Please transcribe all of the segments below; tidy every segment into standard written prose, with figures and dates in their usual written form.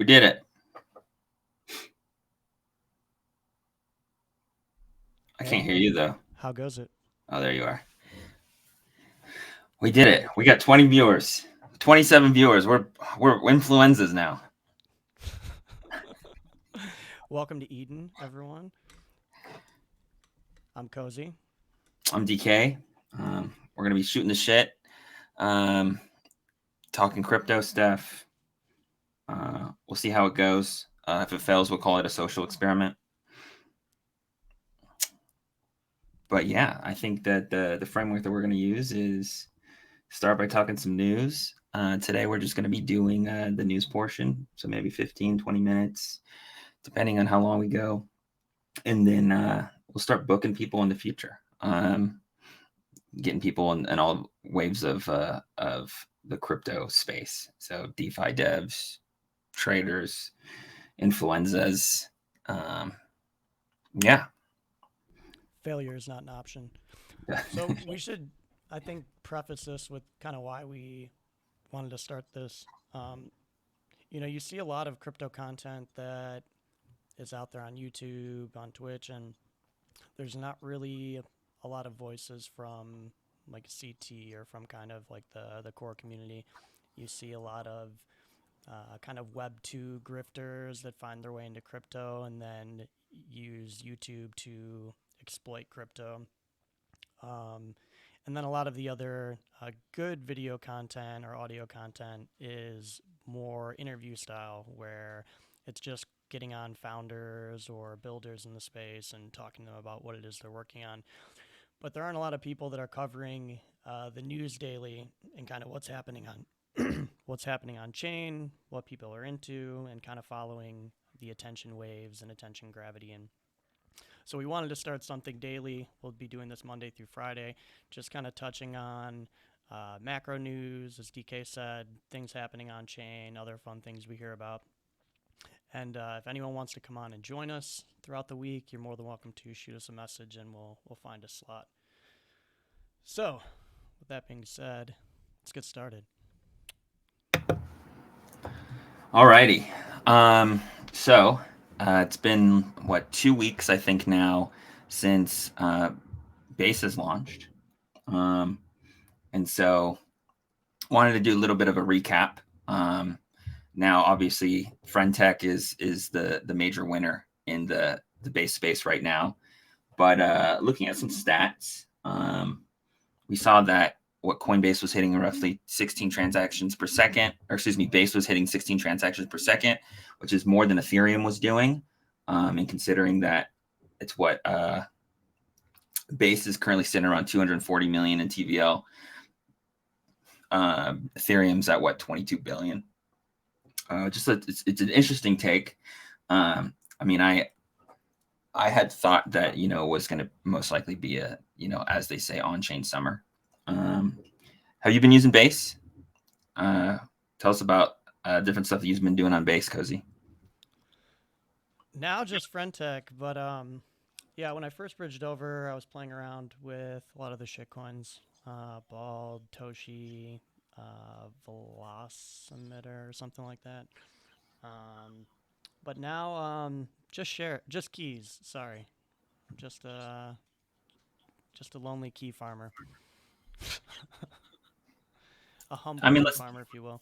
We did it. I can't hear you though. How goes it? Oh, there you are. We did it. We got 20 viewers. 27 viewers. We're influenzas now. Welcome to Eden, everyone. I'm Cozy. I'm DK. We're gonna be shooting the shit, talking crypto stuff. We'll see how it goes. If it fails, we'll call it a social experiment. But yeah, I think that the framework that we're going to use is start by talking some news. Today, we're just going to be doing the news portion. So maybe 15, 20 minutes, depending on how long we go. And then we'll start booking people in the future, getting people in all waves of the crypto space. So DeFi devs, traders, influenzas. Yeah. Failure is not an option. So we should, I think, preface this with kind of why we wanted to start this. You see a lot of crypto content that is out there on YouTube, on Twitch, and there's not really a lot of voices from like CT or from kind of like the core community. You see a lot of kind of Web 2 grifters that find their way into crypto and then use YouTube to exploit crypto. And then a lot of the other good video content or audio content is more interview style, where it's just getting on founders or builders in the space and talking to them about what it is they're working on. But there aren't a lot of people that are covering the news daily and kind of what's happening on what's happening on chain, what people are into, and kind of following the attention waves and attention gravity. And so we wanted to start something daily. We'll be doing this Monday through Friday, just kind of touching on macro news, as DK said, things happening on chain, other fun things we hear about. And if anyone wants to come on and join us throughout the week, you're more than welcome to shoot us a message, and we'll find a slot. So, with that being said, let's get started. Alrighty. So it's been 2 weeks, I think now, since Base has launched, and so wanted to do a little bit of a recap. Now, obviously, FriendTech is the major winner in the Base space right now, but looking at some stats, we saw that Coinbase was hitting roughly 16 transactions per second, or excuse me, Base was hitting 16 transactions per second, which is more than Ethereum was doing. And considering that it's Base is currently sitting around 240 million in TVL, Ethereum's at 22 billion. It's an interesting take. I mean, I had thought that was going to most likely be a as they say, on-chain summer. Have you been using Base? Tell us about different stuff that you've been doing on Base, Cozy. Now just FriendTech, but yeah, when I first bridged over, I was playing around with a lot of the shitcoins, Bald, Toshi, Velocimeter, or something like that. But now, just keys. Sorry, just a lonely key farmer, a humble key farmer, if you will.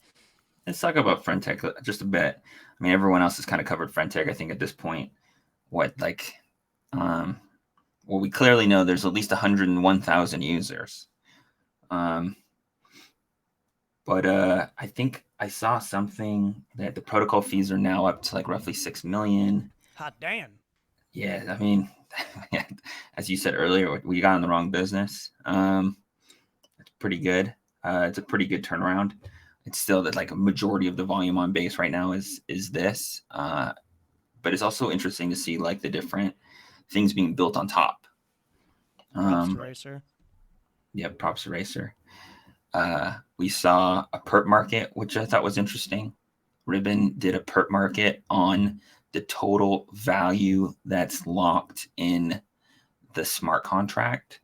Let's talk about FriendTech just a bit. I mean, everyone else has kind of covered FriendTech, I think, at this point. Well, we clearly know there's at least 101,000 users. But I think I saw something that the protocol fees are now up to roughly 6 million. Hot damn. Yeah, I mean, as you said earlier, we got in the wrong business. It's pretty good. It's a pretty good turnaround. It's still that a majority of the volume on Base right now is this. But it's also interesting to see the different things being built on top. Props to Racer. Yeah, props to Racer. We saw a perp market, which I thought was interesting. Ribbon did a perp market on the total value that's locked in the smart contract.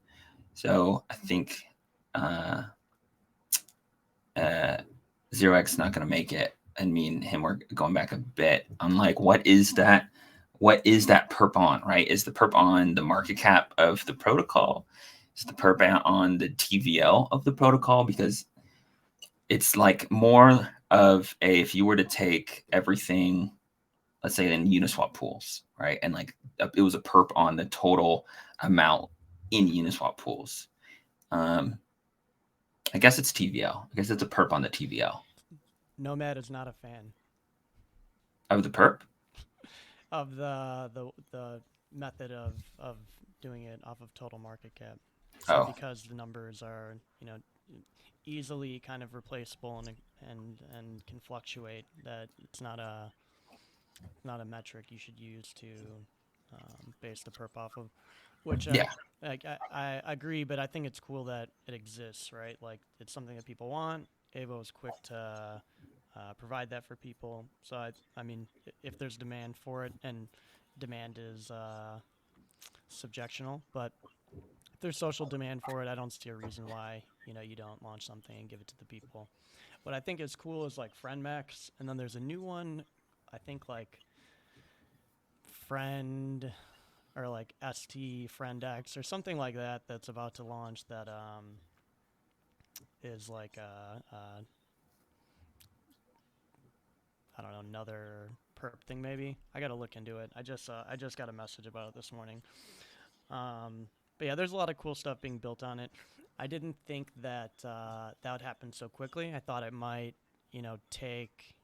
So I think 0x not going to make it. and me and him were going back a bit on like what is that perp on, right? Is the perp on the market cap of the protocol? Is the perp on the TVL of the protocol? Because it's like more of a, if you were to take everything, let's say in Uniswap pools, right? And like it was a perp on the total amount in Uniswap pools. I guess it's TVL. I guess it's a perp on the TVL Nomad is not a fan of the perp. of the method of doing it off of total market cap. Said Oh, because the numbers are, easily kind of replaceable and can fluctuate, that it's not a metric you should use to base the perp off of. Which yeah. I agree, but I think it's cool that it exists, right? Like it's something that people want. Avo is quick to provide that for people. So I mean, if there's demand for it, and demand is subjectional, but if there's social demand for it, I don't see a reason why you don't launch something and give it to the people. What I think is cool is like FriendMax, and then there's a new one. I think like Friend or like ST Friend X or something like that that's about to launch that is like I don't know, another perp thing maybe. I gotta look into it. I just got a message about it this morning. But yeah, there's a lot of cool stuff being built on it. I didn't think that that would happen so quickly. I thought it might, take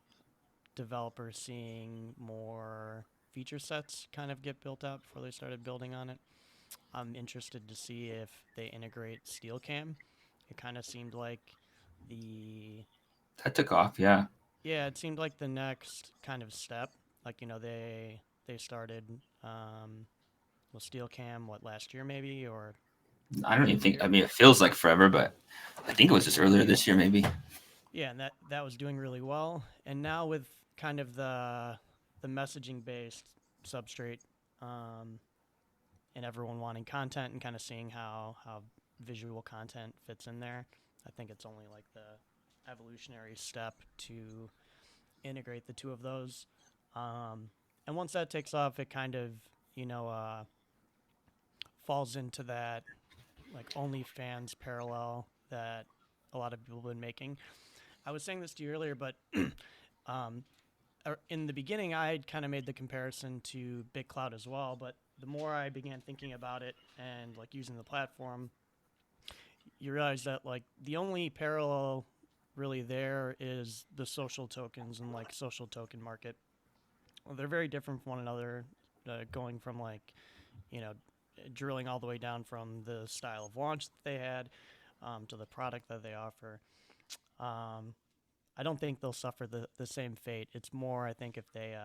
developers seeing more feature sets kind of get built out before they started building on it. I'm interested to see if they integrate SteelCam. It kind of seemed like the That took off. Yeah. yeah, it seemed like the next kind of step. Like they started with SteelCam what last year maybe or I don't earlier even in the think. I year. mean, it feels like forever, but I think it was just earlier this year, maybe. Yeah, and that was doing really well. And now with kind of the messaging based substrate, um, and everyone wanting content and kind of seeing how visual content fits in there, I think it's only like the evolutionary step to integrate the two of those. Um, and once that takes off, it kind of you know uh, falls into that like OnlyFans parallel that a lot of people have been making. I was saying this to you earlier, but um, in the beginning, I had kind of made the comparison to BitCloud as well. But the more I began thinking about it and like using the platform, you realize that like the only parallel really there is the social tokens and like social token market. Well, they're very different from one another, going from like you know drilling all the way down from the style of launch that they had to the product that they offer. Um, I don't think they'll suffer the same fate. It's more, I think, if they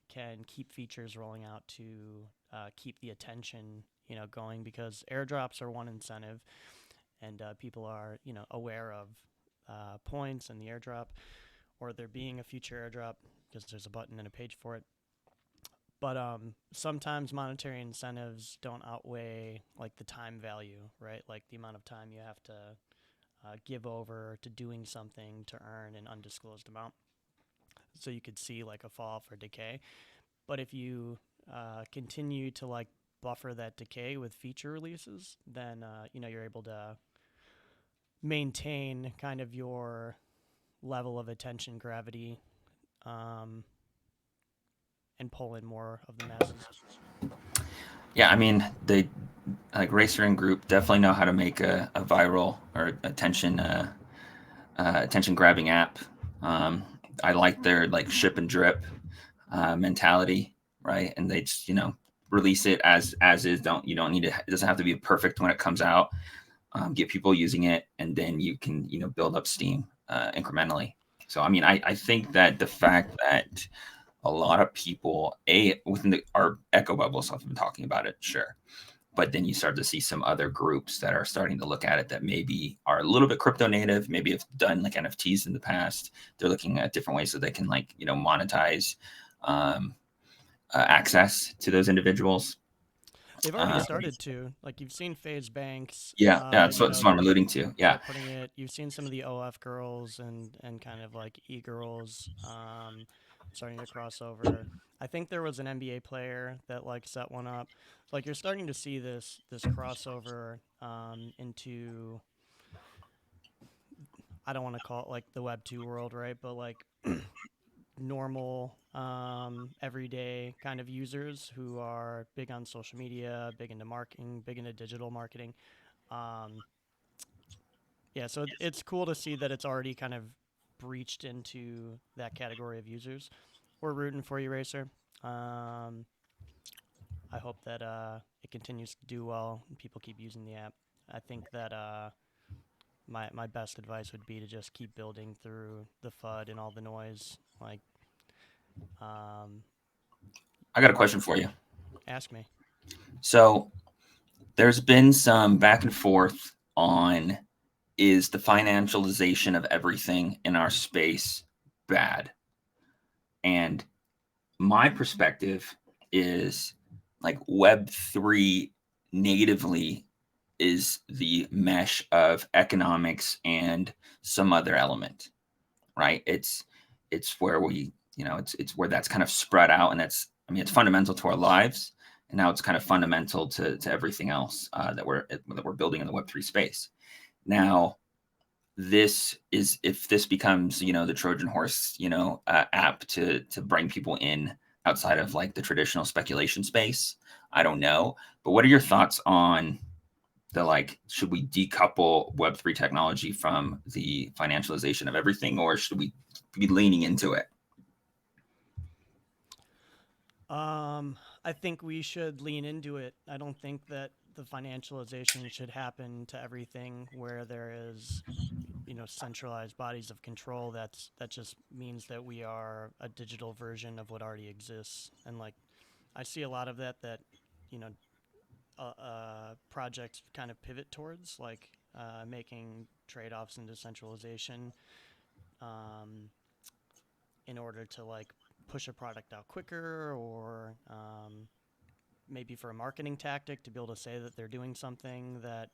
can keep features rolling out to keep the attention, going because airdrops are one incentive, and people are, aware of points and the airdrop, or there being a future airdrop because there's a button and a page for it. But sometimes monetary incentives don't outweigh like the time value, right? Like the amount of time you have to give over to doing something to earn an undisclosed amount. So you could see like a fall for decay. But if you continue to like buffer that decay with feature releases, then you're able to maintain kind of your level of attention gravity, um, and pull in more of the masses. Yeah, I mean, they like Racer and Group definitely know how to make a viral or attention grabbing app. Um, I like their like ship and drip mentality, right? And they just release it as is. You don't need to. It doesn't have to be perfect when it comes out. Get people using it, and then you can build up steam incrementally. So I mean, I think that the fact that a lot of people within our echo bubble stuff have been talking about it, sure, but then you start to see some other groups that are starting to look at it that maybe are a little bit crypto native, maybe have done like NFTs in the past. They're looking at different ways so they can like monetize access to those individuals. They've already Uh, started to. Like you've seen FaZe Banks, yeah, yeah, that's what I'm alluding to. yeah, Yeah. putting it. You've seen some of the OF girls and kind of like e girls, starting to cross over. I think there was an NBA player that like set one up. Like you're starting to see this crossover into, I don't want to call it like the Web 2 world, right? But like normal, everyday kind of users who are big on social media, big into marketing, big into digital marketing. Um, yeah, so it's cool to see that it's already kind of breached into that category of users. We're rooting for you, Racer. Um, I hope that it continues to do well and people keep using the app. I think that my best advice would be to just keep building through the FUD and all the noise. Like, um, I got a you're question for you. ask me. So there's been some back and forth on, is the financialization of everything in our space bad? And my perspective is like Web3 natively is the mesh of economics and some other element, right? It's where we, it's where that's kind of spread out, and it's, I mean, it's fundamental to our lives, and now it's kind of fundamental to everything else that we're building in the Web3 space. Now, this is, if this becomes, the Trojan horse, app to bring people in outside of like the traditional speculation space. I don't know, but what are your thoughts on the, like, should we decouple Web3 technology from the financialization of everything, or should we be leaning into it? I think we should lean into it. I don't think that the financialization should happen to everything where there is, centralized bodies of control. That just means that we are a digital version of what already exists. And like I see a lot of that, you know, projects kind of pivot towards, like making trade-offs in decentralization, um, in order to like push a product out quicker, or maybe for a marketing tactic to be able to say that they're doing something that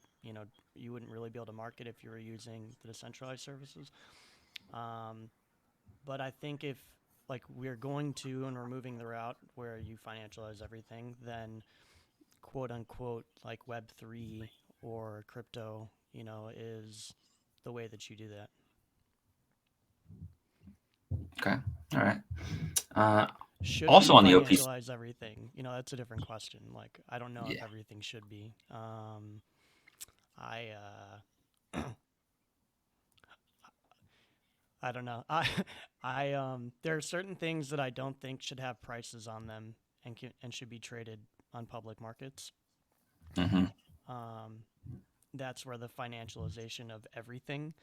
you wouldn't really be able to market if you were using the decentralized services. Um, but I think if like we're going to and we're moving the route where you financialize everything, then quote unquote like Web3 or crypto, is the way that you do that. Okay, all right. Uh, Should Also we on the OP, financialize everything? That's a different question. Like I don't know if yeah, everything should be. I I don't know. There are certain things that I don't think should have prices on them and should be traded on public markets. hmm, Um, that's where the financialization of everything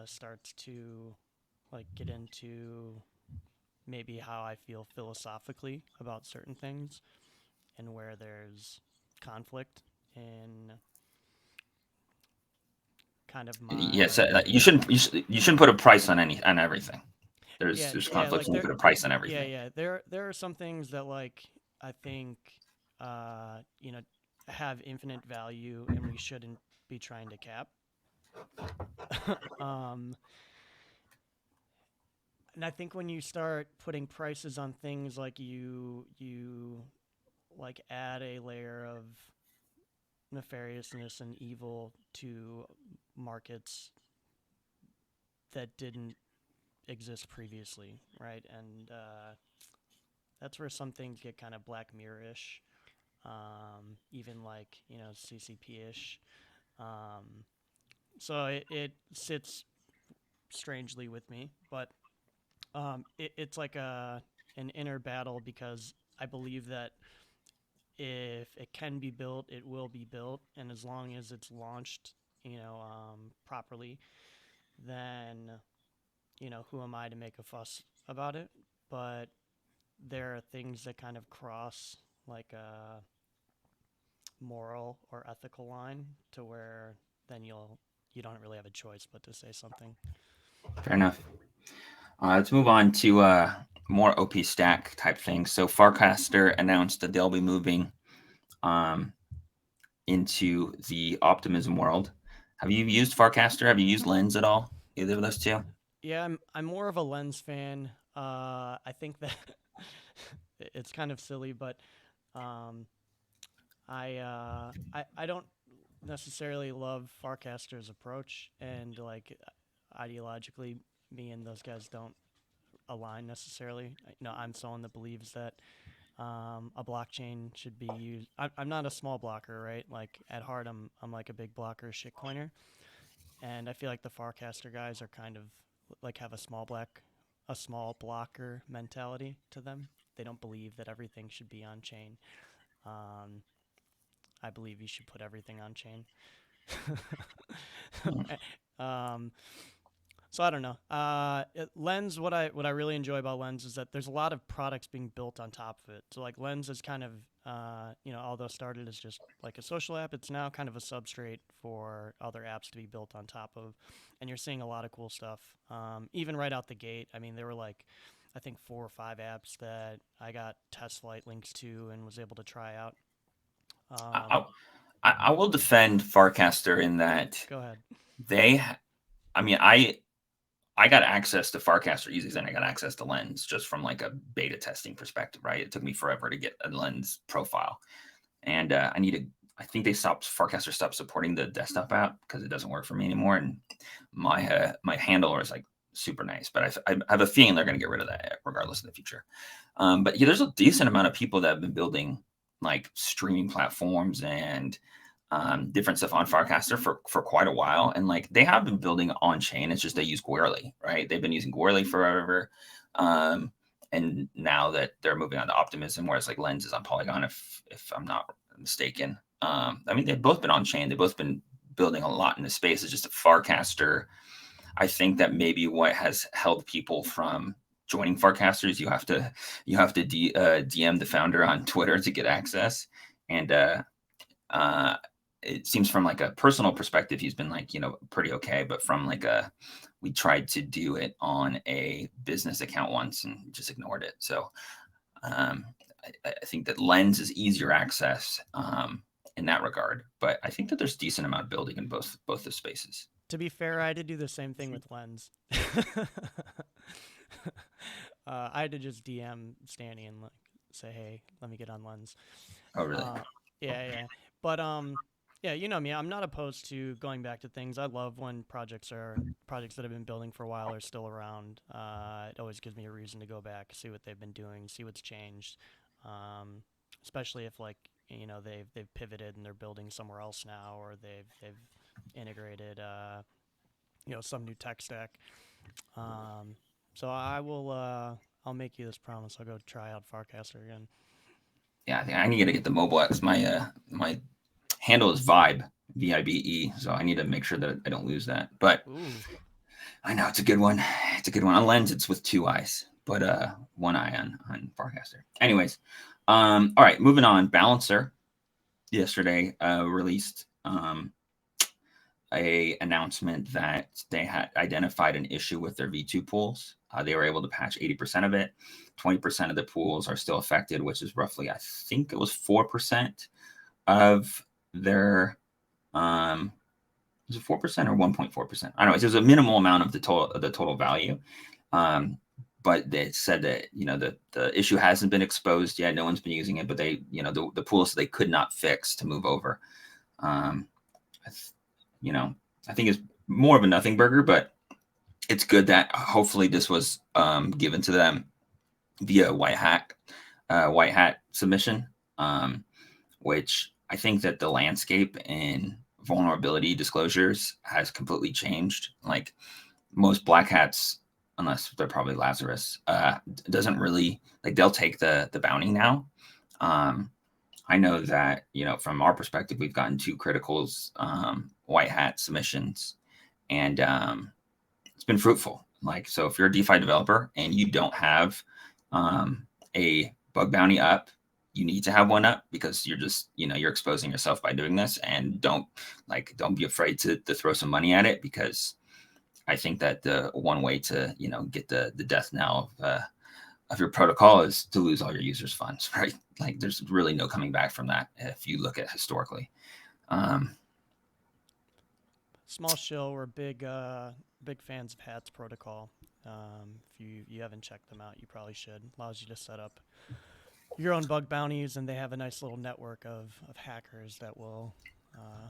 starts to like get into maybe how I feel philosophically about certain things, and where there's conflict in kind of yes, my. you shouldn't put a price on everything. There's Yeah, there's yeah, conflicts like when you there. put a price on Yeah, everything. yeah. There are some things that like I think uh you know have infinite value and we shouldn't be trying to cap. um and I think when you start putting prices on things, like you like add a layer of nefariousness and evil to markets that didn't exist previously, right? And that's where some things get kind of Black Mirror-ish, even like CCP-ish. Um, so it sits strangely with me, but it's like an inner battle, because I believe that if it can be built, it will be built, and as long as it's launched, properly, then who am I to make a fuss about it? But there are things that kind of cross like a moral or ethical line to where then you don't really have a choice but to say something. Fair enough. Let's move on to more OP stack type things. So Farcaster announced that they'll be moving um, into the optimism world. Have you used Farcaster? Have you used Lens at all? Either of those two? Yeah, I'm more of a lens fan. I think that it's kind of silly, but um, I don't necessarily love Farcaster's approach, and like ideologically, me and those guys don't align necessarily. I'm someone that believes that a blockchain should be used. I'm not a small blocker, right? Like at heart, I'm like a big blocker shitcoiner, and I feel like the Farcaster guys are kind of like have a small blocker mentality to them. They don't believe that everything should be on chain. Um, I believe you should put everything on chain. Hmm. um, so I don't know. Lens, what I really enjoy about Lens is that there's a lot of products being built on top of it. So like Lens is kind of although started as just like a social app, it's now kind of a substrate for other apps to be built on top of, and you're seeing a lot of cool stuff. Even right out the gate, I mean, there were like I think 4 or 5 apps that I got test flight links to and was able to try out. I, Um, I will defend Farcaster in that Go ahead. they. I mean, I got access to Farcaster easy, and I got access to Lens just from like a beta testing perspective, right? It took me forever to get a Lens profile, and I think Farcaster stopped supporting the desktop app because it doesn't work for me anymore. And my handler is like super nice, but I have a feeling they're going to get rid of that regardless in the future. But yeah, there's a decent amount of people that have been building like streaming platforms and different stuff on Farcaster for quite a while, and like they have been building on chain. It's just they use Goerli, right? They've been using Goerli forever, um, and now that they're moving on to Optimism, whereas like Lens is on Polygon, if I'm not mistaken. I mean, they've both been on chain. They've both been building a lot in the space. It's just a Farcaster. I think that maybe what has held people from joining Farcaster is you have to DM the founder on Twitter to get access, and uh, it seems from like a personal perspective, he's been like, pretty okay. But from like we tried to do it on a business account once and just ignored it. So um, I think that Lens is easier access in that regard. But I think that there's decent amount of building in both the spaces. To be fair, I had to do the same thing with Lens. I had to just DM Stanny and like say, "Hey, let me get on Lens." Oh, really? Uh, yeah. But yeah, you know me. I'm not opposed to going back to things. I love when projects that have been building for a while are still around. It always gives me a reason to go back, see what they've been doing, see what's changed. Um, Especially if like they've pivoted and they're building somewhere else now, or they've integrated some new tech stack. Um, so I will I'll make you this promise. I'll go try out Farcaster again. Yeah, I think I need to get the mobile X. My handle is Vibe, VIBE. So I need to make sure that I don't lose that. But Ooh. I know it's a good one. It's a good one. On Lens, it's with 2 eyes, but one eye on Farcaster. Anyways, all right, moving on. Balancer yesterday released a announcement that they had identified an issue with their V2 pools. They were able to patch 80% of it. 20% of the pools are still affected, which is roughly, I think it was 4% of their was it 4% or 1.4%? I don't know. It was a minimal amount of the total value. Um, but they said that the issue hasn't been exposed yet. No one's been using it, but they the pools they could not fix to move over. Um, I you know I think it's more of a nothing burger, but it's good that hopefully this was given to them via white hat submission, which I think that the landscape in vulnerability disclosures has completely changed. Like most black hats, unless they're probably Lazarus, doesn't really like they'll take the bounty now. Um, I know that from our perspective, we've gotten 2 criticals, white hat submissions, and it's been fruitful. Like, so if you're a DeFi developer and you don't have a bug bounty up, you need to have one up because you're just, you're exposing yourself by doing this. And don't be afraid to throw some money at it, because I think that the one way to, get the death knell of your protocol is to lose all your users' funds, right? Like there's really no coming back from that if you look at historically. Um, Small shill. We're big fans of Hats Protocol. If you haven't checked them out, you probably should. Allows you to set up your own bug bounties, and they have a nice little network of hackers that will uh,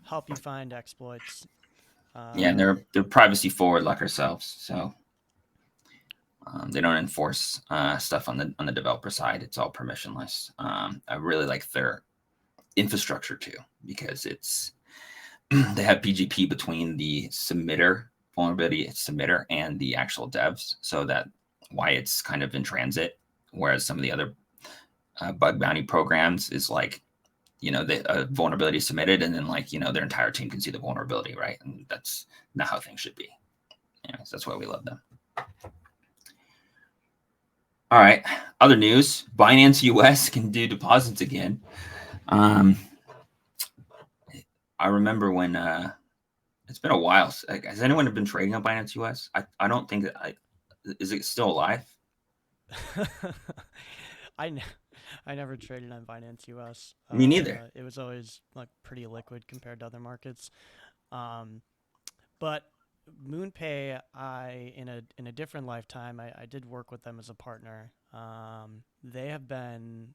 help you find exploits. yeah, and Uh, they're privacy forward like ourselves, so they don't enforce stuff on the developer side. It's all permissionless. I really like their infrastructure too because it's they have PGP between the submitter vulnerability submitter and the actual devs, so that why it's kind of in transit. Whereas some of the other bug bounty programs is like the vulnerability is submitted and then like their entire team can see the vulnerability, right? And that's not how things should be. Anyways, that's why we love them. All right, other news: Binance US can do deposits again. I remember when it's been a while. Has anyone been trading on Binance US? I don't think that is it still alive? I, ne- I never traded on Binance US. Me neither. It was always like pretty liquid compared to other markets. Um, but MoonPay, I in a different lifetime, I did work with them as a partner. They have been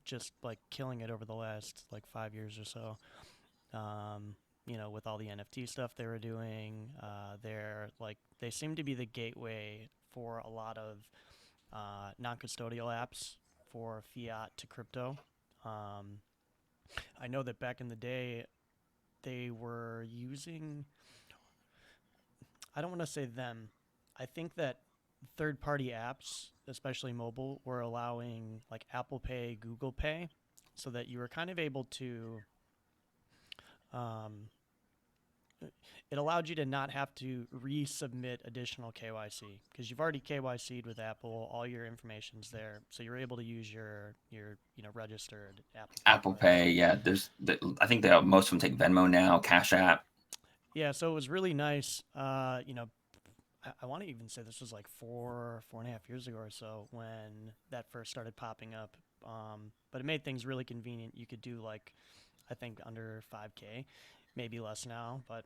just like killing it over the last like 5 years or so. With all the NFT stuff they were doing, they seem to be the gateway for a lot of non-custodial apps for fiat to crypto. Um, I know that back in the day they were using. I don't want to say them. I think that third-party apps, especially mobile, were allowing like Apple Pay, Google Pay, so that you were kind of able to um, it allowed you to not have to resubmit additional KYC because you've already KYC'd with Apple. All your information's there, so you're able to use your registered Apple Pay Apple device. Pay, yeah. I think most of them take Venmo now, Cash App. Yeah, so it was really nice. I want to even say this was like 4.5 years ago or so when that first started popping up. But it made things really convenient. You could do like I think under 5K, maybe less now, but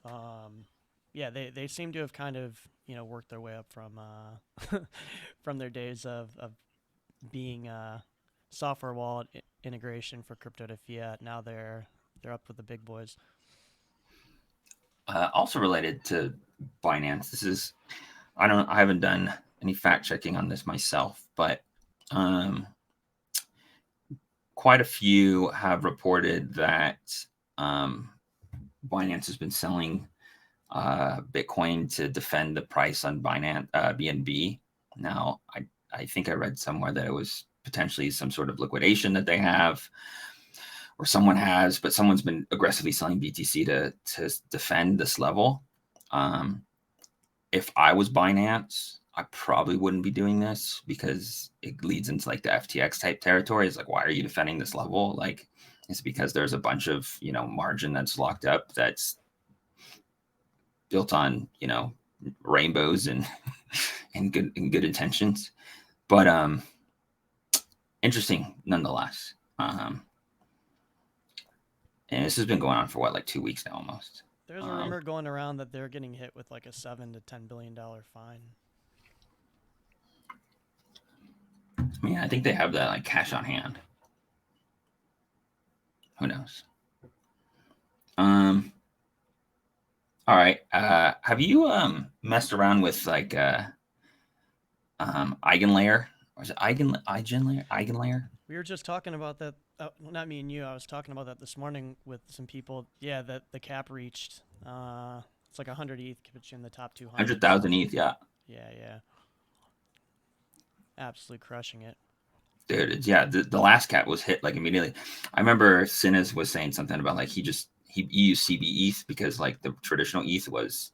Um, yeah, they seem to have kind of worked their way up from from their days of being software wallet integration for crypto to fiat. Now they're up with the big boys. Also related to Binance, I haven't done any fact checking on this myself, but um, quite a few have reported that um, Binance has been selling Bitcoin to defend the price on Binance BNB. Now, I think I read somewhere that it was potentially some sort of liquidation that they have, or someone has, but someone's been aggressively selling BTC to defend this level. Um, if I was Binance, I probably wouldn't be doing this because it leads into like the FTX type territory. It's like, why are you defending this level? Like, it's because there's a bunch of margin that's locked up that's built on rainbows and and good intentions, but interesting nonetheless. And this has been going on for what, like 2 weeks now almost. There's a rumor going around that they're getting hit with like a $7 to $10 billion fine. I mean, I think they have that like cash on hand. Who knows? Um, all right. Have you messed around with like eigenlayer? Or is it eigenlayer? Eigenlayer? We were just talking about that. Not me and you. I was talking about that this morning with some people. Yeah, that the cap reached. It's like 100 ETH, puts you in the top 200. 100,000 So ETH, yeah. yeah, absolutely crushing it. Dude, yeah, the last cap was hit like immediately. I remember Sinas was saying something about like he used CB ETH because like the traditional ETH was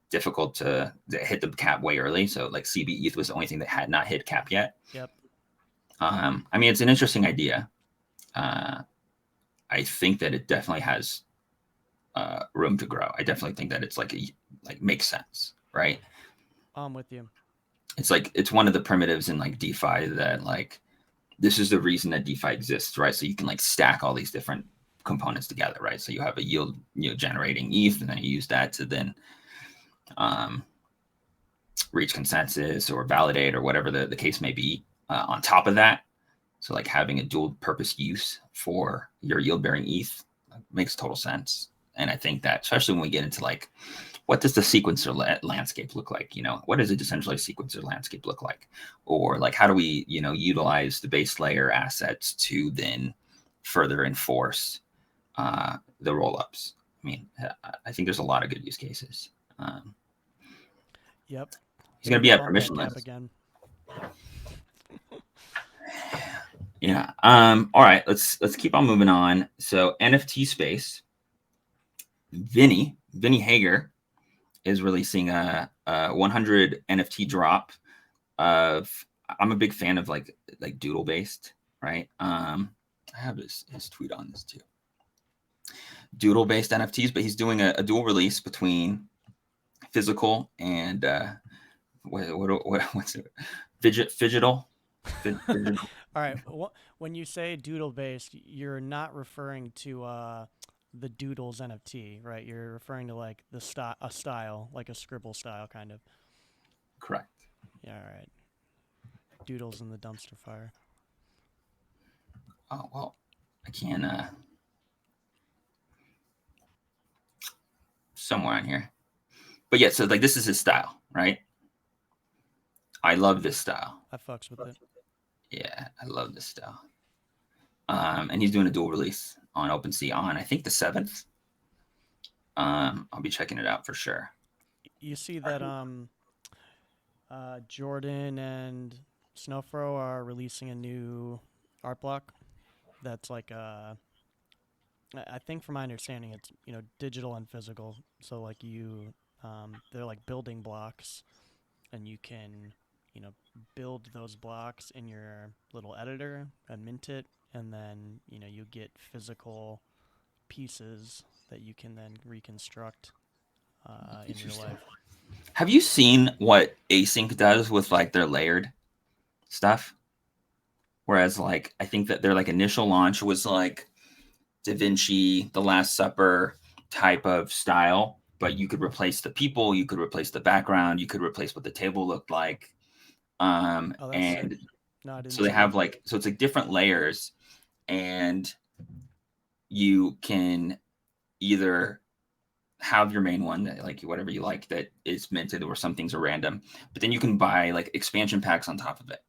difficult to hit the cap way early. So like CB ETH was the only thing that had not hit cap yet. Yep. I mean, it's an interesting idea. I think that it definitely has room to grow. I definitely think that it's like makes sense, right? I'm with you. It's like it's one of the primitives in like DeFi that like this is the reason that DeFi exists, right? So you can like stack all these different components together, right? So you have a yield generating ETH, and then you use that to then um, reach consensus or validate or whatever the case may be on top of that. So like having a dual purpose use for your yield bearing ETH makes total sense. And I think that especially when we get into like what does the sequencer landscape look like? What does a decentralized sequencer landscape look like? Or like how do we, utilize the base layer assets to then further enforce the rollups? I mean, I think there's a lot of good use cases. Um, Yep. he's They going to need be to at bump that cap permissionless. again. Yeah. All right. Let's keep on moving on. So NFT space. Vinny Hager is releasing a 100 NFT drop of. I'm a big fan of like doodle based, right? I have his tweet on this too. Doodle based NFTs, but he's doing a dual release between physical and what's it? Fidgetal. Fidgetal. All right. When you say doodle based, you're not referring to the Doodles NFT, right? You're referring to like a style, like a scribble style, kind of. Correct. Yeah. All right. Doodles in the dumpster fire. Oh well, I can somewhere on here. But yeah, so like this is his style, right? I love this style. I fucks with it. Yeah, I love this style. And he's doing a dual release on OpenSea on I think the 7th. I'll be checking it out for sure. You see that Jordan and Snowfro are releasing a new art block that's like I think from my understanding it's digital and physical. So like they're like building blocks, and you can build those blocks in your little editor and mint it, and then you get physical pieces that you can then reconstruct in real Interesting. life. Have you seen what Async does with like their layered stuff? Whereas like I think that their like initial launch was like Da Vinci, The Last Supper type of style, but you could replace the people, you could replace the background, you could replace what the table looked like. Oh, that's sick. And No, I didn't so they see that. have like so it's like different layers, and you can either have your main one that like whatever you like that is minted, or some things are random, but then you can buy like expansion packs on top of it.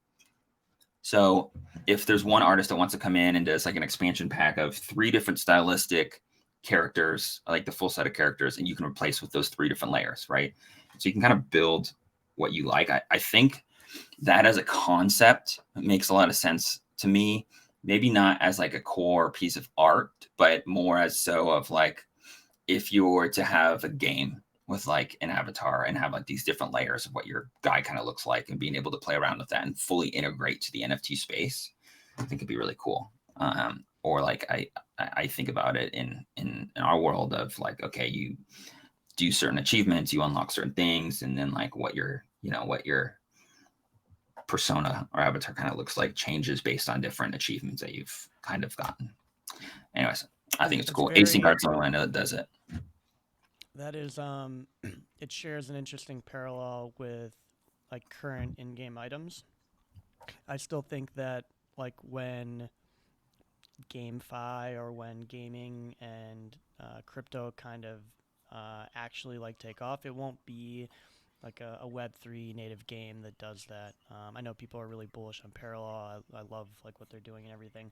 So if there's one artist that wants to come in and does like an expansion pack of 3 different stylistic characters, like the full set of characters, and you can replace with those 3 different layers, right? So you can kind of build what you like. I think that as a concept makes a lot of sense to me. Maybe not as like a core piece of art, but more as so of like if you were to have a game with like an avatar and have like these different layers of what your guy kind of looks like, and being able to play around with that and fully integrate to the NFT space, I think it'd be really cool. Or like I think about it in our world of like, okay, you do certain achievements, you unlock certain things, and then like what your persona or avatar kind of looks like changes based on different achievements that you've kind of gotten. Anyways, I think it's It's cool. Async very Art's the only one I know that does it. that is it shares an interesting parallel with like current in-game items. I still think that like when GameFi or when gaming and crypto kind of actually like take off, it won't be like a Web3 native game that does that. I know people are really bullish on Parallel. I love like what they're doing and everything,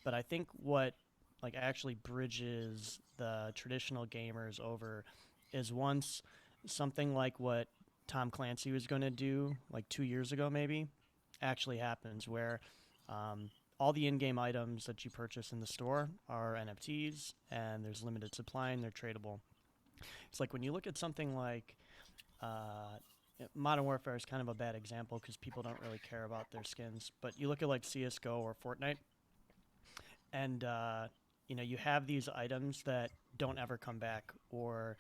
but I think what like actually bridges the traditional gamers over is once something like what Tom Clancy was going to do like 2 years ago maybe actually happens, where um, all the in-game items that you purchase in the store are NFTs, and there's limited supply and they're tradable. It's like when you look at something like uh, Modern Warfare is kind of a bad example because people don't really care about their skins. But you look at like CS:GO or Fortnite, and you have these items that don't ever come back, or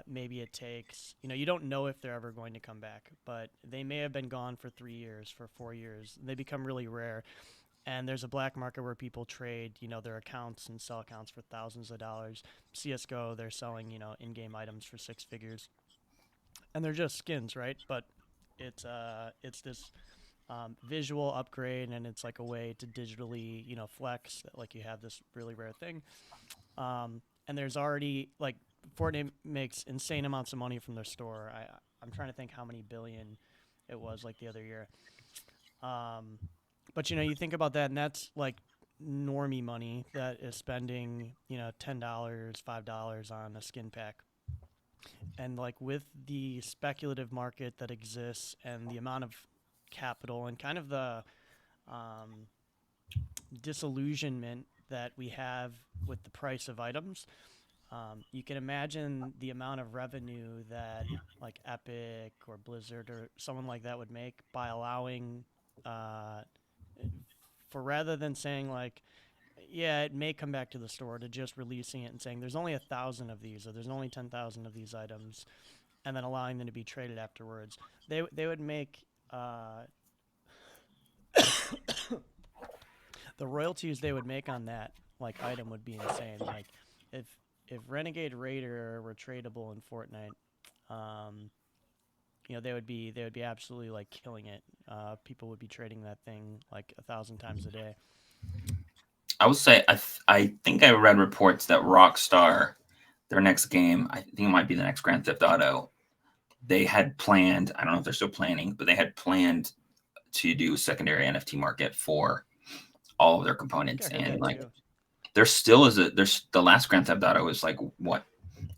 maybe it takes, you don't know if they're ever going to come back, but they may have been gone for 3 years, for 4 years. They become really rare. And there's a black market where people trade, their accounts and sell accounts for thousands of dollars. CSGO, they're selling, in-game items for six figures. And they're just skins, right? But it's this visual upgrade, and it's like a way to digitally, flex that like you have this really rare thing. And there's already like Fortnite makes insane amounts of money from their store. I'm trying to think how many billion it was like the other year. Um, but you think about that, and that's like normie money that is spending $10, $5 on a skin pack. And like with the speculative market that exists and the amount of capital and kind of the um, disillusionment that we have with the price of items, you can imagine the amount of revenue that like Epic or Blizzard or someone like that would make by allowing, uh, for rather than saying like, yeah, it may come back to the store, to just releasing it and saying there's only 1,000 of these or there's only 10,000 of these items, and then allowing them to be traded afterwards. They would make the royalties they would make on that like item would be insane. Like if Renegade Raider were tradable in Fortnite, um, they would be absolutely like killing it. People would be trading that thing like 1,000 times a day. I would say I think I read reports that Rockstar, their next game, I think it might be the next Grand Theft Auto, they had planned, I don't know if they're still planning, but they had planned to do a secondary NFT market for all of their I think I components. heard And that like too. there still is there's the last Grand Theft Auto is like what?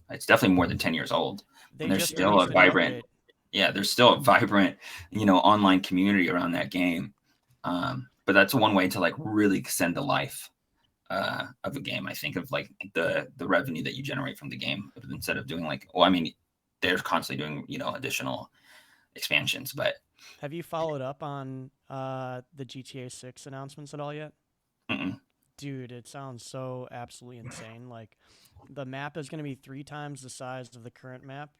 It's definitely more than 10 years old. They And there's just still a released a new vibrant, update. yeah, there's still a vibrant, online community around that game. But that's one way to like really extend the life of a game. I think of like the revenue that you generate from the game instead of doing like, well, I mean, they're constantly doing additional expansions, but Have you followed up on the GTA 6 announcements at all yet? mm-mm. Dude, it sounds so absolutely insane. Like the map is going to be 3 times the size of the current map.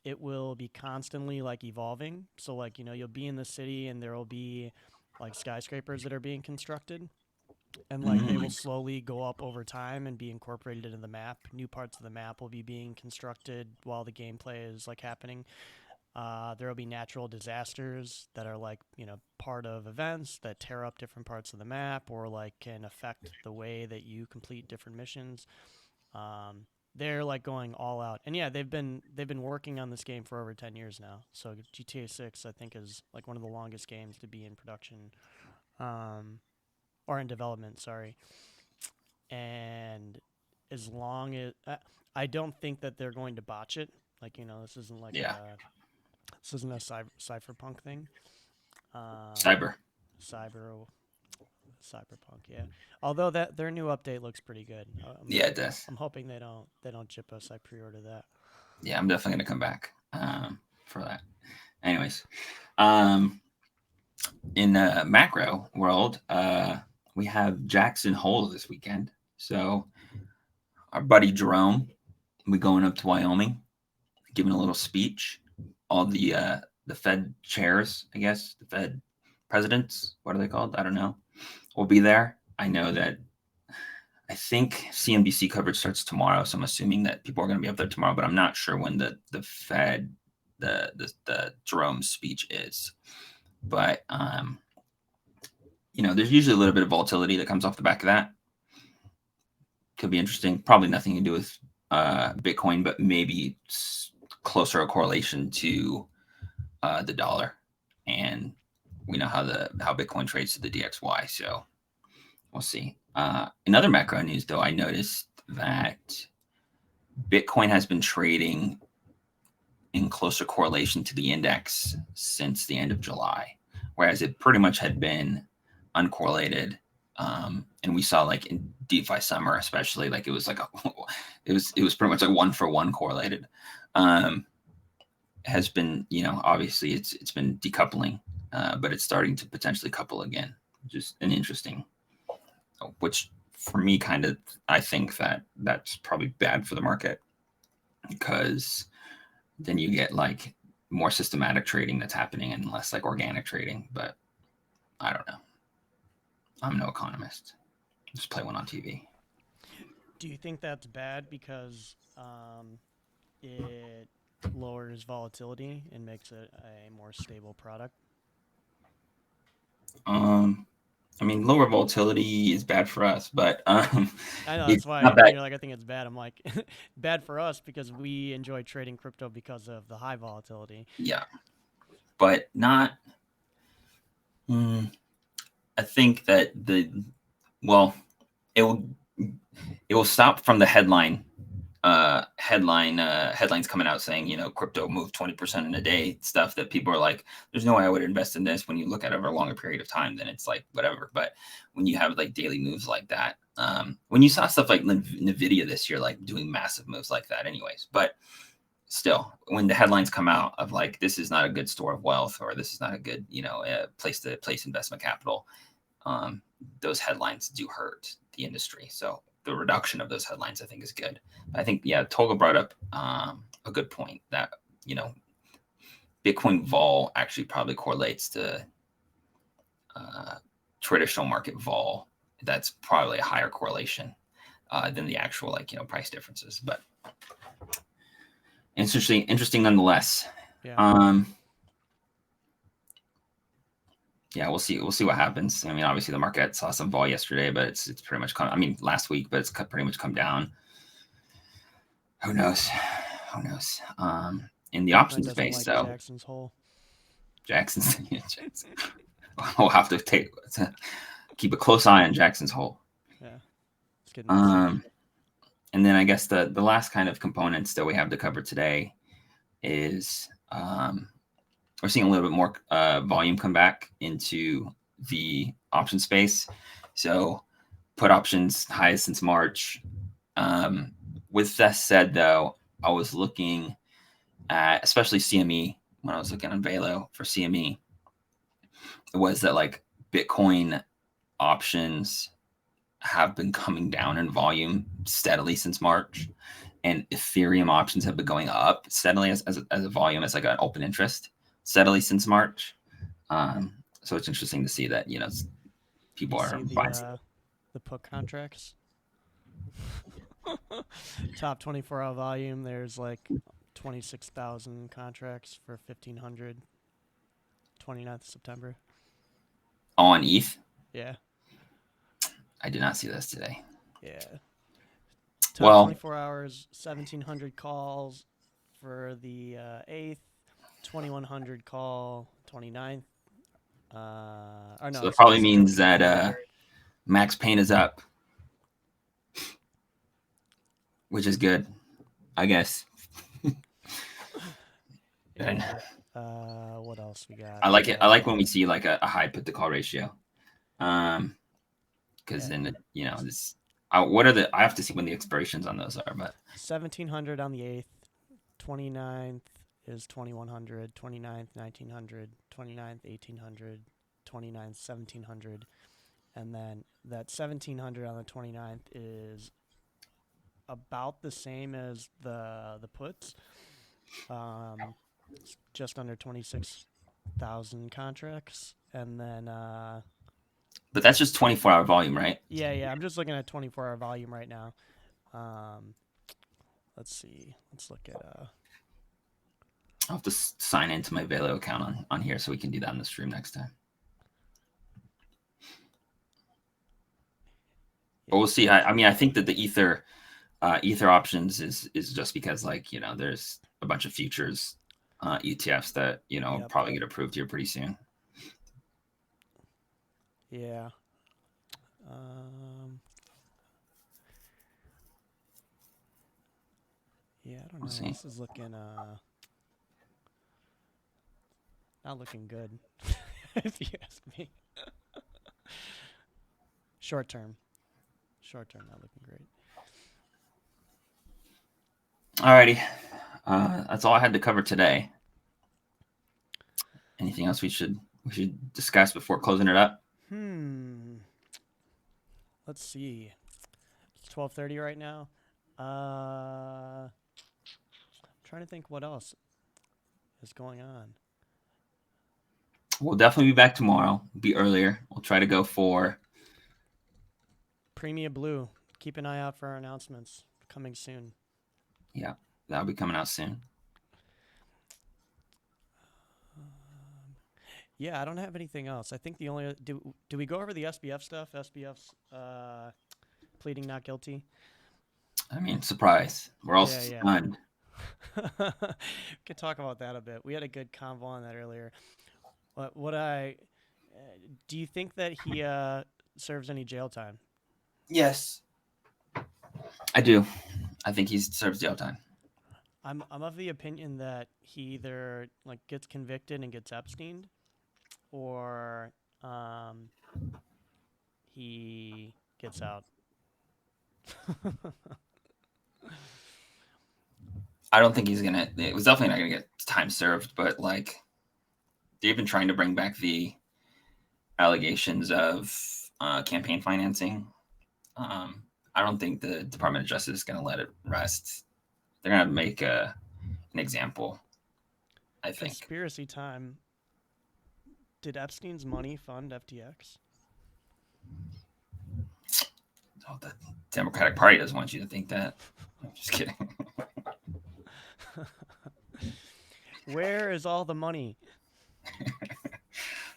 It will be constantly like evolving. So like, you'll be in the city and there will be like skyscrapers that are being constructed, and like they will Mm. slowly go up over time and be incorporated into the map. New parts of the map will be being constructed while the gameplay is like happening. There will be natural disasters that are like, part of events that tear up different parts of the map or like can affect the way that you complete different missions. Um, they're like going all out, and yeah, they've been working on this game for over 10 years now. So GTA 6, I think, is like one of the longest games to be in production, um, or in development. Sorry, and as long as I don't think that they're going to botch it. Like this isn't like Yeah, a cypherpunk thing. Um, cyber. cyber cyberpunk, yeah. Although that their new update looks pretty good. Yeah, it does. I'm hoping they don't chip us. I pre-order that. Yeah, I'm definitely gonna come back for that. Anyways, um, in macro world, we have Jackson Hole this weekend. So our buddy Jerome, we going up to Wyoming, giving a little speech. All the Fed chairs, I guess, the Fed presidents, what are they called? I don't know. Will be there. I know that I think CNBC coverage starts tomorrow, so I'm assuming that people are going to be up there tomorrow. But I'm not sure when the Fed the Jerome speech is. But there's usually a little bit of volatility that comes off the back of that. Could be interesting. Probably nothing to do with Bitcoin, but maybe closer a correlation to the dollar, and we know how Bitcoin trades to the DXY. So we'll see. In other macro news, though, I noticed that Bitcoin has been trading in closer correlation to the index since the end of July, whereas it pretty much had been uncorrelated. And we saw like in DeFi summer, especially, like it was like it was pretty much like one for one correlated. Has been, obviously it's been decoupling, but it's starting to potentially couple again, which is an interesting, which for me kind of, I think that that's probably bad for the market. because then you get like more systematic trading that's happening and less like organic trading. But I don't know. I'm no economist. Just play one on TV. Do you think that's bad because it lowers volatility and makes it a more stable product? Um, I mean, lower volatility is bad for us, but I know that's it's why not when that. you're like, I think it's bad. I'm like, bad for us because we enjoy trading crypto because of the high volatility. Yeah, but not. Mm, I think that well, it will it will stop from the headlines coming out saying, crypto moved 20% in a day, stuff that people are like, there's no way I would invest in this. When you look at it over a longer period of time, then it's like whatever. But when you have like daily moves like that, when you saw stuff like Nvidia this year like doing massive moves like that anyways, but still, when the headlines come out of like, this is not a good store of wealth, or this is not a good place to place investment capital, um, those headlines do hurt the industry. So the reduction of those headlines, I think, is good. I think, yeah, Tolga brought up a good point that, you know, Bitcoin vol actually probably correlates to uh, traditional market vol. That's probably a higher correlation than the actual price differences. But interesting nonetheless. Yeah. Um, yeah, we'll see what happens. I mean, obviously the market saw some vol yesterday, but it's pretty much come. I mean, last week, but it's pretty much come down. Who knows? Who knows? In the Bitcoin option doesn't space, like so Jackson's Hole. Jackson's. Jackson. We'll have to keep a close eye on Jackson's Hole. Yeah. It's getting messy. Um, and then I guess the last kind of components that we have to cover today is we're seeing a little bit more volume come back into the option space. So put options highest since March. With that said, though, I was looking at especially CME when I was looking on Velo for CME. It was that like Bitcoin options have been coming down in volume steadily since March, and Ethereum options have been going up steadily as a volume, as like an open interest steadily since March. So it's interesting to see that You people are see buying. the put contracts. Top 24-hour volume. There's like 26,000 contracts for 1,500. 29th of September. On ETH. Yeah. I did not see this today. Yeah. Top Well, 24 hours, 1,700 calls for the 8th, 2,100 call 29th. Or so no, that sorry, probably September means that 23rd. Max Pain is up, which is good, I guess. And Yeah. What else we got? I like it. I like when we see like a high put to call ratio. Because Yeah. then this. What are the? I have to see when the expirations on those are, but 1,700 on the 8th, 29th is 2,100, 29th, 1,900, 29th, 1,800, 29th, 1,700. And then that 1,700 on the 29th is about the same as the puts. Just under 26,000 contracts. And then but that's just 24-hour volume, right? yeah, I'm just looking at 24-hour volume right now. Let's see. Let's look at I'll have to sign into my Velo account on here so we can do that on the stream next time. But we'll see. I mean, I think that the Ether options is just because there's a bunch of futures ETFs that Yep. probably get approved here pretty soon. Yeah. Yeah, I don't know. See. This is looking not looking good, if you ask me. Short term, not looking great. Alrighty, that's all I had to cover today. Anything else we should discuss before closing it up? Let's see. It's 12:30 right now. trying to think what else is going on. We'll definitely be back tomorrow. Be earlier. We'll try to go for Premium Blue. Keep an eye out for our announcements coming soon. yeah, that'll be coming out soon. Yeah, I don't have anything else. I think the only do we go over the SBF stuff? SBF's pleading not guilty. I mean, surprise. We're all Yeah, yeah. stunned. We could talk about that a bit. We had a good convo on that earlier. What I do you think that he serves any jail time? Yes, I do. I think he serves jail time. I'm of the opinion that he either like gets convicted and gets Epsteined, or he gets out. I don't think he's gonna. It was definitely not gonna get time served, but like they've been trying to bring back the allegations of campaign financing. I don't think the Department of Justice is gonna let it rest. They're gonna make an example. I think. Conspiracy time. Did Epstein's money fund FTX? Oh, the Democratic Party doesn't want you to think that. I'm just kidding. Where is all the money?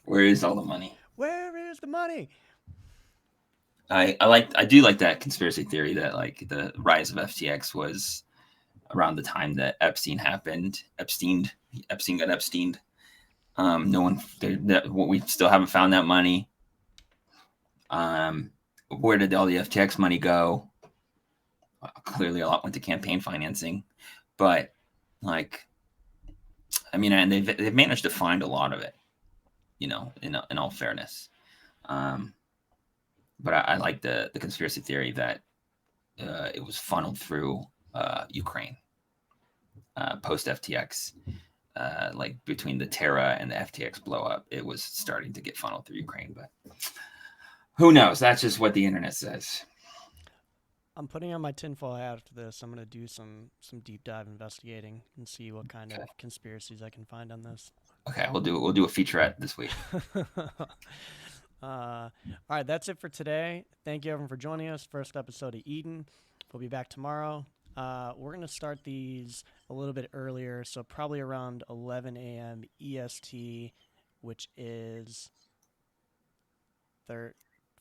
Where is all the money? Where is the money? I do like that conspiracy theory that like the rise of FTX was around the time that Epstein happened. Epstein got Epsteined. No one, we still haven't found that money. Where did all the FTX money go? Clearly, a lot went to campaign financing, but like, I mean, and they've managed to find a lot of it, you know, in all fairness. But I like the conspiracy theory that it was funneled through Ukraine post FTX. Like between the Terra and the FTX blow up, it was starting to get funneled through Ukraine. But who knows? That's just what the internet says. I'm putting on my tinfoil hat after this. I'm gonna do some deep dive investigating and see what kind Okay. of conspiracies I can find on this. Okay, we'll do a featurette this week. All right, that's it for today. Thank you everyone for joining us. First episode of Eden. We'll be back tomorrow. We're gonna start these a little bit earlier, so probably around 11 a.m. EST, which is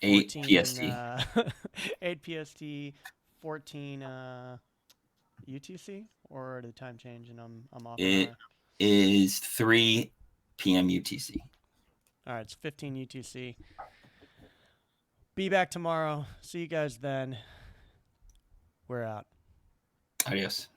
8 14 PST. 8 PST, 14 UTC, or the time change and I'm off an It hour. is 3 p.m. UTC. All right, it's 15 UTC. Be back tomorrow. See you guys then. We're out. Adios.